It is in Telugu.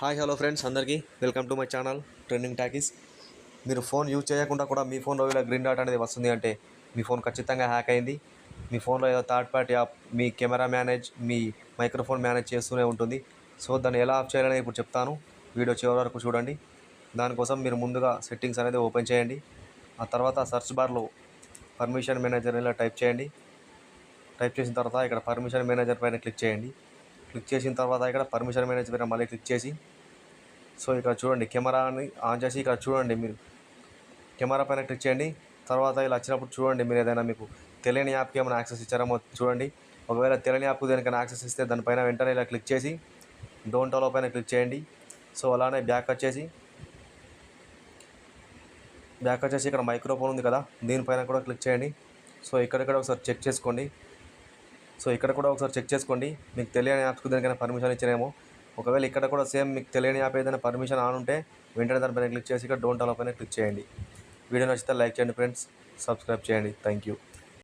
హాయ్ హలో ఫ్రెండ్స్ అందరికీ welcome to my channel trending talkies. మీరు ఫోన్ యూజ్ చేయకుండా కూడా మీ ఫోన్లో ఇలా గ్రీన్ డాట్ అనేది వస్తుంది అంటే మీ ఫోన్ ఖచ్చితంగా హ్యాక్ అయింది. మీ ఫోన్లో ఏదో థర్డ్ పార్టీ యాప్ మీ కెమెరా మేనేజ్, మీ మైక్రోఫోన్ మేనేజ్ చేస్తూనే ఉంటుంది. సో దాన్ని ఎలా ఆఫ్ చేయాలని ఇప్పుడు చెప్తాను. వీడియో చివరి వరకు చూడండి. దానికోసం మీరు ముందుగా సెట్టింగ్స్ అనేది ఓపెన్ చేయండి. ఆ తర్వాత సర్చ్ బార్లో పర్మిషన్ మేనేజర్ ఇలా టైప్ చేయండి. టైప్ చేసిన తర్వాత ఇక్కడ పర్మిషన్ మేనేజర్ పైన క్లిక్ చేయండి. క్లిక్ చేసిన తర్వాత ఇక్కడ పర్మిషన్ మేనేజర్ పైన మళ్ళీ క్లిక్ చేసి సో ఇక్కడ చూడండి కెమెరాని ఆన్ చేసి ఇక్కడ చూడండి మీరు కెమెరా పైన క్లిక్ చేయండి. తర్వాత ఇలా వచ్చినప్పుడు చూడండి మీరు ఏదైనా మీకు తెలియని యాప్కి ఏమైనా యాక్సెస్ ఇచ్చారేమో చూడండి. ఒకవేళ తెలియని యాప్కి దేనికైనా యాక్సెస్ ఇస్తే దానిపైన వెంటనే ఇలా క్లిక్ చేసి డోంట్ అలౌ పైన క్లిక్ చేయండి. సో అలానే బ్యాక్ వచ్చేసి ఇక్కడ మైక్రోఫోన్ ఉంది కదా, దీనిపైన కూడా క్లిక్ చేయండి. సో ఇక్కడ ఒకసారి చెక్ చేసుకోండి. మీకు తెలియని యాప్స్కి దేనికైనా పర్మిషన్ ఇచ్చారేమో. ఒకవేళ ఇక్కడ కూడా సేమ్ మీకు తెలియని యాప్ ఏదైనా పర్మిషన్ ఆన్ ఉంటే వెంటనే దానిపైన క్లిక్ చేసి ఇక్కడ డోంట్ అలౌ పైన క్లిక్ చేయండి. వీడియో నచ్చితే లైక్ చేయండి ఫ్రెండ్స్, సబ్స్క్రైబ్ చేయండి. Thank you.